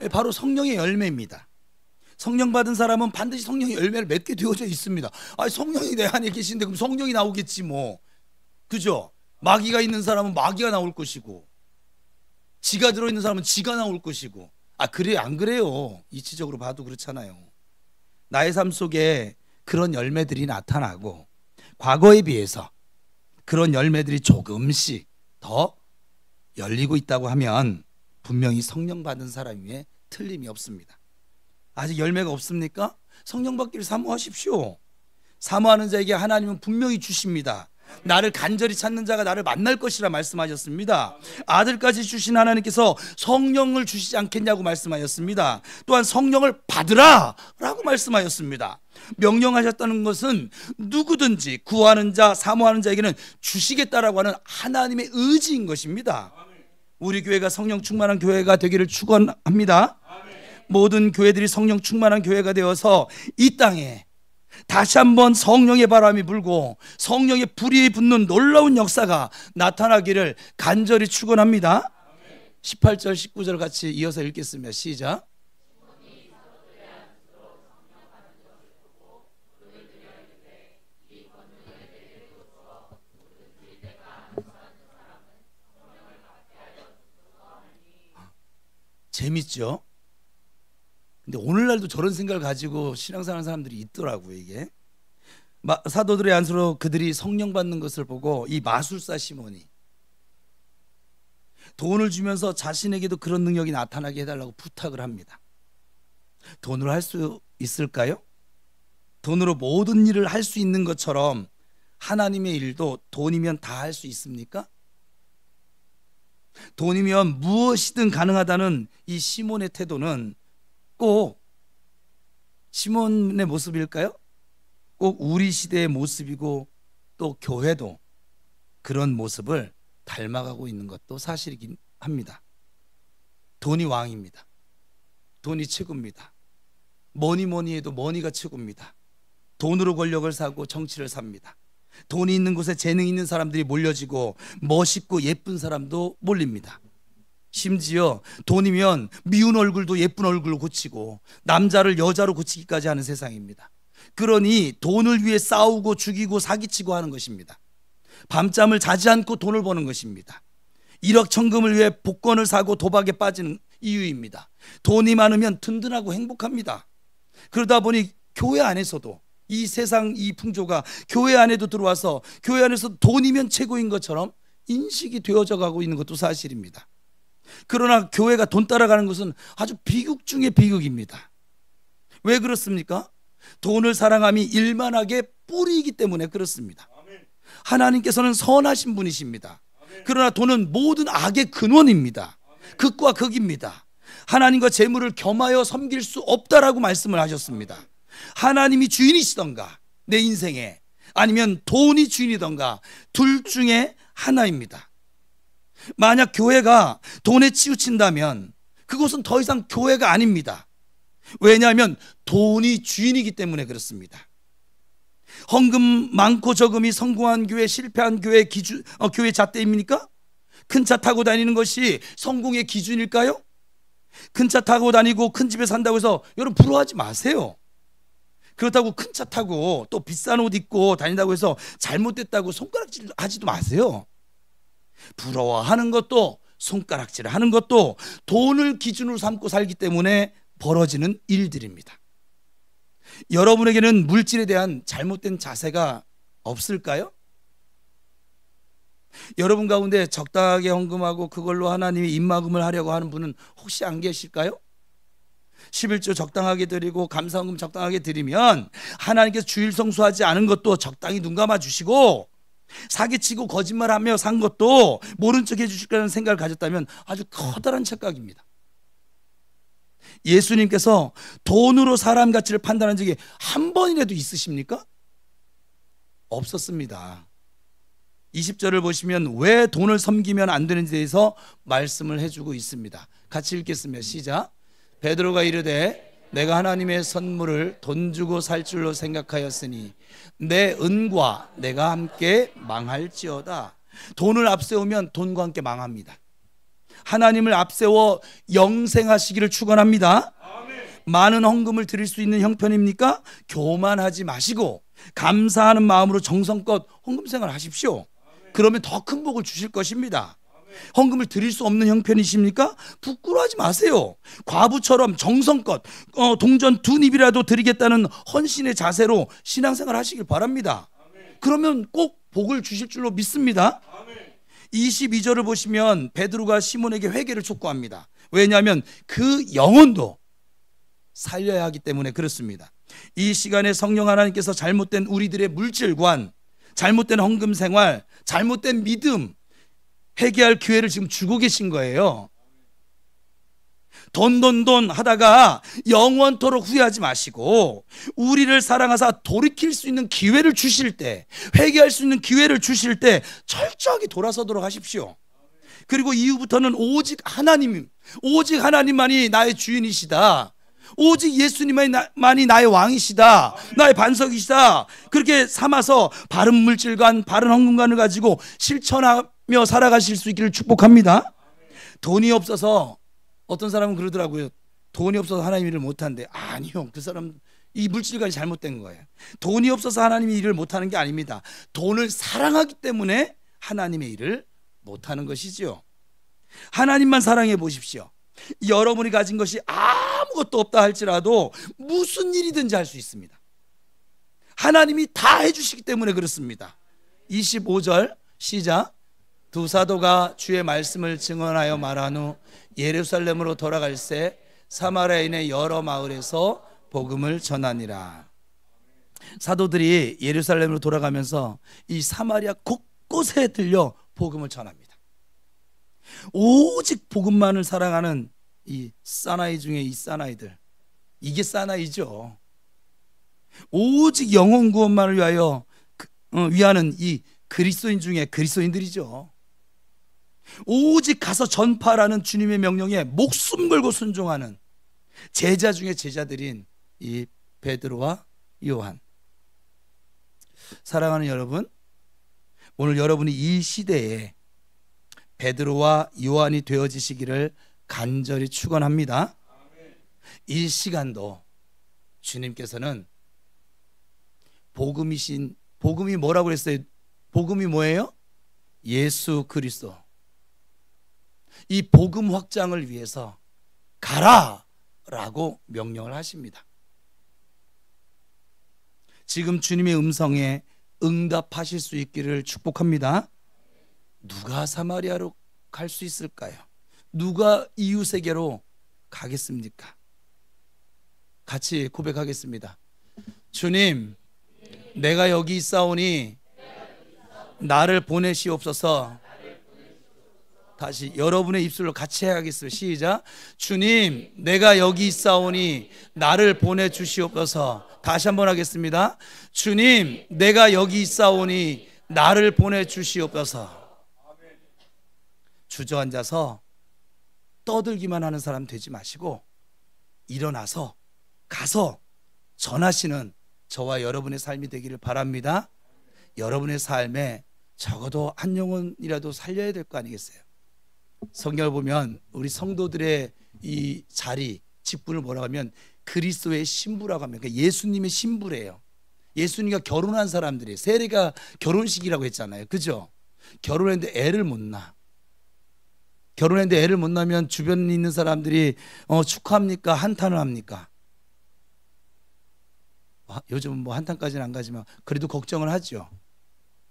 바로 성령의 열매입니다. 성령 받은 사람은 반드시 성령의 열매를 맺게 되어져 있습니다. 성령이 내 안에 계신데 그럼 성령이 나오겠지 뭐. 그죠? 마귀가 있는 사람은 마귀가 나올 것이고, 지가 들어있는 사람은 지가 나올 것이고. 그래 안 그래요? 이치적으로 봐도 그렇잖아요. 나의 삶 속에 그런 열매들이 나타나고, 과거에 비해서 그런 열매들이 조금씩 더 열리고 있다고 하면 분명히 성령 받은 사람임에 틀림이 없습니다. 아직 열매가 없습니까? 성령 받기를 사모하십시오. 사모하는 자에게 하나님은 분명히 주십니다. 나를 간절히 찾는 자가 나를 만날 것이라 말씀하셨습니다. 아들까지 주신 하나님께서 성령을 주시지 않겠냐고 말씀하셨습니다. 또한 성령을 받으라 라고 말씀하셨습니다. 명령하셨다는 것은 누구든지 구하는 자, 사모하는 자에게는 주시겠다라고 하는 하나님의 의지인 것입니다. 우리 교회가 성령 충만한 교회가 되기를 축원합니다. 모든 교회들이 성령 충만한 교회가 되어서 이 땅에 다시 한번 성령의 바람이 불고 성령의 불이 붙는 놀라운 역사가 나타나기를 간절히 축원합니다. 18절 19절 같이 이어서 읽겠습니다. 시작. 재밌죠? 근데 오늘날도 저런 생각을 가지고 신앙생활 하는 사람들이 있더라고요. 이게 사도들의 안수로 그들이 성령 받는 것을 보고 이 마술사 시몬이 돈을 주면서 자신에게도 그런 능력이 나타나게 해달라고 부탁을 합니다. 돈으로 할 수 있을까요? 돈으로 모든 일을 할 수 있는 것처럼 하나님의 일도 돈이면 다 할 수 있습니까? 돈이면 무엇이든 가능하다는 이 시몬의 태도는 꼭 시몬의 모습일까요? 꼭 우리 시대의 모습이고 또 교회도 그런 모습을 닮아가고 있는 것도 사실이긴 합니다. 돈이 왕입니다. 돈이 최고입니다. 뭐니 해도 머니가 최고입니다. 돈으로 권력을 사고 정치를 삽니다. 돈이 있는 곳에 재능 있는 사람들이 몰려지고 멋있고 예쁜 사람도 몰립니다. 심지어 돈이면 미운 얼굴도 예쁜 얼굴로 고치고 남자를 여자로 고치기까지 하는 세상입니다. 그러니 돈을 위해 싸우고 죽이고 사기치고 하는 것입니다. 밤잠을 자지 않고 돈을 버는 것입니다. 일확천금을 위해 복권을 사고 도박에 빠지는 이유입니다. 돈이 많으면 든든하고 행복합니다. 그러다 보니 교회 안에서도 이 세상 이 풍조가 교회 안에도 들어와서 교회 안에서 돈이면 최고인 것처럼 인식이 되어져 가고 있는 것도 사실입니다. 그러나 교회가 돈 따라가는 것은 아주 비극 중의 비극입니다. 왜 그렇습니까? 돈을 사랑함이 일만하게 뿌리이기 때문에 그렇습니다. 하나님께서는 선하신 분이십니다. 그러나 돈은 모든 악의 근원입니다. 극과 극입니다. 하나님과 재물을 겸하여 섬길 수 없다라고 말씀을 하셨습니다. 하나님이 주인이시던가 내 인생에, 아니면 돈이 주인이던가 둘 중에 하나입니다. 만약 교회가 돈에 치우친다면 그것은 더 이상 교회가 아닙니다. 왜냐하면 돈이 주인이기 때문에 그렇습니다. 헌금 많고 적음이 성공한 교회, 실패한 교회 교회 잣대입니까? 큰 차 타고 다니는 것이 성공의 기준일까요? 큰 차 타고 다니고 큰 집에 산다고 해서 여러분 부러워하지 마세요. 그렇다고 큰 차 타고 또 비싼 옷 입고 다닌다고 해서 잘못됐다고 손가락질 하지도 마세요. 부러워하는 것도 손가락질 하는 것도 돈을 기준으로 삼고 살기 때문에 벌어지는 일들입니다. 여러분에게는 물질에 대한 잘못된 자세가 없을까요? 여러분 가운데 적당하게 헌금하고 그걸로 하나님이 입막음을 하려고 하는 분은 혹시 안 계실까요? 11조 적당하게 드리고 감사헌금 적당하게 드리면 하나님께서 주일 성수하지 않은 것도 적당히 눈 감아 주시고, 사기치고 거짓말하며 산 것도 모른 척 해주실 거라는 생각을 가졌다면 아주 커다란 착각입니다. 예수님께서 돈으로 사람 가치를 판단한 적이 한 번이라도 있으십니까? 없었습니다. 20절을 보시면 왜 돈을 섬기면 안 되는지에 대해서 말씀을 해주고 있습니다. 같이 읽겠습니다. 시작. 베드로가 이르되 내가 하나님의 선물을 돈 주고 살 줄로 생각하였으니 내 은과 내가 함께 망할지어다. 돈을 앞세우면 돈과 함께 망합니다. 하나님을 앞세워 영생하시기를 축원합니다. 많은 헌금을 드릴 수 있는 형편입니까? 교만하지 마시고 감사하는 마음으로 정성껏 헌금 생활 하십시오. 그러면 더 큰 복을 주실 것입니다. 헌금을 드릴 수 없는 형편이십니까? 부끄러워하지 마세요. 과부처럼 정성껏 동전 2입이라도 드리겠다는 헌신의 자세로 신앙생활 하시길 바랍니다. 그러면 꼭 복을 주실 줄로 믿습니다. 22절을 보시면 베드로가 시몬에게 회개를 촉구합니다. 왜냐하면 그 영혼도 살려야 하기 때문에 그렇습니다. 이 시간에 성령 하나님께서 잘못된 우리들의 물질관, 잘못된 헌금 생활, 잘못된 믿음 회개할 기회를 지금 주고 계신 거예요. 돈 하다가 영원토록 후회하지 마시고 우리를 사랑하사 돌이킬 수 있는 기회를 주실 때, 회개할 수 있는 기회를 주실 때 철저하게 돌아서도록 하십시오. 그리고 이후부터는 오직 하나님만이 나의 주인이시다. 오직 예수님만이 나의 왕이시다, 나의 반석이시다, 그렇게 삼아서 바른 물질관, 바른 헌금관을 가지고 실천하며 살아가실 수 있기를 축복합니다. 돈이 없어서 어떤 사람은 그러더라고요. 돈이 없어서 하나님 일을 못한대. 아니요, 그 사람 이 물질관이 잘못된 거예요. 돈이 없어서 하나님이 일을 못하는 게 아닙니다. 돈을 사랑하기 때문에 하나님의 일을 못하는 것이죠. 하나님만 사랑해 보십시오. 여러분이 가진 것이 아무것도 없다 할지라도 무슨 일이든지 할 수 있습니다. 하나님이 다 해주시기 때문에 그렇습니다. 25절 시작. 두 사도가 주의 말씀을 증언하여 말한 후 예루살렘으로 돌아갈새 사마리아인의 여러 마을에서 복음을 전하니라. 사도들이 예루살렘으로 돌아가면서 이 사마리아 곳곳에 들려 복음을 전합니다. 오직 복음만을 사랑하는 이 사나이 중에 이 사나이들, 이게 사나이죠. 오직 영혼 구원만을 위하는 이 그리스도인 중에 그리스도인들이죠. 오직 가서 전파라는 주님의 명령에 목숨 걸고 순종하는 제자 중에 제자들인 이 베드로와 요한. 사랑하는 여러분, 오늘 여러분이 이 시대에 베드로와 요한이 되어지시기를 간절히 축원합니다. 이 시간도 주님께서는 복음이 뭐라고 그랬어요? 복음이 뭐예요? 예수 그리스도. 이 복음 확장을 위해서 가라라고 명령을 하십니다. 지금 주님의 음성에 응답하실 수 있기를 축복합니다. 누가 사마리아로 갈 수 있을까요? 누가 이웃에게로 가겠습니까? 같이 고백하겠습니다. 주님, 내가 여기 있사오니 나를 보내시옵소서. 다시 여러분의 입술로 같이 해야겠습니다. 시작. 주님, 내가 여기 있사오니 나를 보내주시옵소서. 다시 한번 하겠습니다. 주님, 내가 여기 있사오니 나를 보내주시옵소서. 주저앉아서 떠들기만 하는 사람 되지 마시고 일어나서 가서 전하시는 저와 여러분의 삶이 되기를 바랍니다. 여러분의 삶에 적어도 한 영혼이라도 살려야 될 거 아니겠어요? 성경을 보면 우리 성도들의 이 자리, 직분을 뭐라고 하면 그리스도의 신부라고 합니다. 그러니까 예수님의 신부래요. 예수님과 결혼한 사람들이, 세례가 결혼식이라고 했잖아요. 그죠? 결혼했는데 애를 못 낳아. 결혼했는데 애를 못 낳으면 주변에 있는 사람들이 축하합니까? 한탄을 합니까? 요즘은 뭐 한탄까지는 안 가지만 그래도 걱정을 하죠.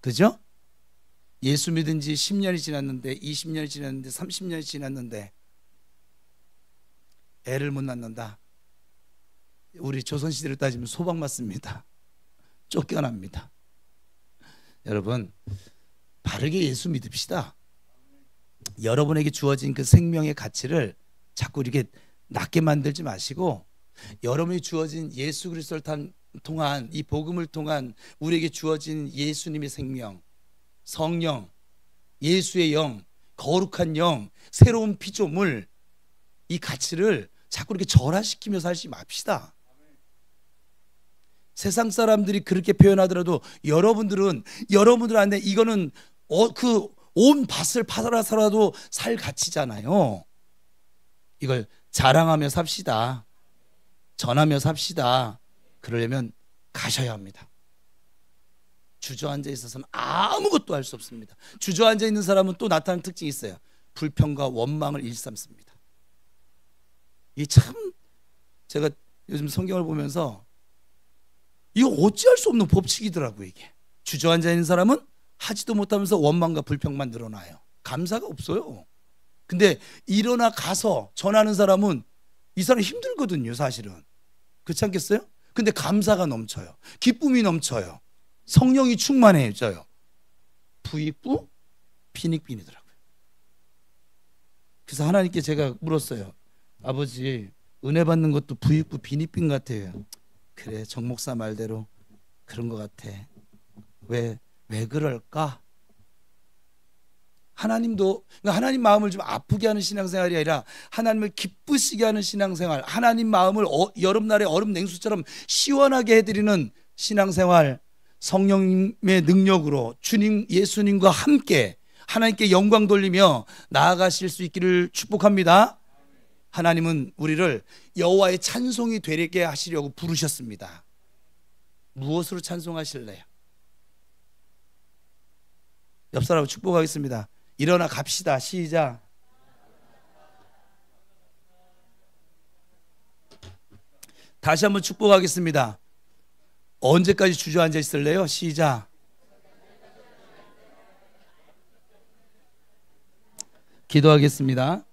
그죠? 예수 믿은 지 10년이 지났는데, 20년이 지났는데, 30년이 지났는데 애를 못 낳는다. 우리 조선시대로 따지면 소방 맞습니다. 쫓겨납니다. 여러분, 바르게 예수 믿읍시다. 여러분에게 주어진 그 생명의 가치를 자꾸 이렇게 낮게 만들지 마시고, 여러분이 주어진 예수 그리스도를 통한 이 복음을 통한 우리에게 주어진 예수님의 생명, 성령, 예수의 영, 거룩한 영, 새로운 피조물, 이 가치를 자꾸 이렇게 절하시키며 살지 맙시다. 세상 사람들이 그렇게 표현하더라도 여러분들한테 이거는 그 온 밭을 팔아서라도 살 가치잖아요. 이걸 자랑하며 삽시다. 전하며 삽시다. 그러려면 가셔야 합니다. 주저앉아 있어서는 아무것도 할 수 없습니다. 주저앉아 있는 사람은 또 나타나는 특징이 있어요. 불평과 원망을 일삼습니다. 이게 참, 제가 요즘 성경을 보면서 이거 어찌할 수 없는 법칙이더라고요. 이게 주저앉아 있는 사람은 하지도 못하면서 원망과 불평만 늘어나요. 감사가 없어요. 근데 일어나 가서 전하는 사람은 이 사람 힘들거든요, 사실은. 그렇지 않겠어요? 근데 감사가 넘쳐요. 기쁨이 넘쳐요. 성령이 충만해져요. 부익부 빈익빈이더라고요. 그래서 하나님께 제가 물었어요. 아버지, 은혜 받는 것도 부익부 빈익빈 같아요. 그래, 정 목사 말대로 그런 것 같아. 왜 그럴까? 하나님도, 하나님 마음을 좀 아프게 하는 신앙생활이 아니라 하나님을 기쁘시게 하는 신앙생활, 하나님 마음을 여름날의 얼음 냉수처럼 시원하게 해드리는 신앙생활, 성령님의 능력으로 주님 예수님과 함께 하나님께 영광 돌리며 나아가실 수 있기를 축복합니다. 하나님은 우리를 여호와의 찬송이 되게 하시려고 부르셨습니다. 무엇으로 찬송하실래요? 옆 사람 축복하겠습니다. 일어나 갑시다. 시작. 다시 한번 축복하겠습니다. 언제까지 주저앉아 있을래요? 시작. 기도하겠습니다.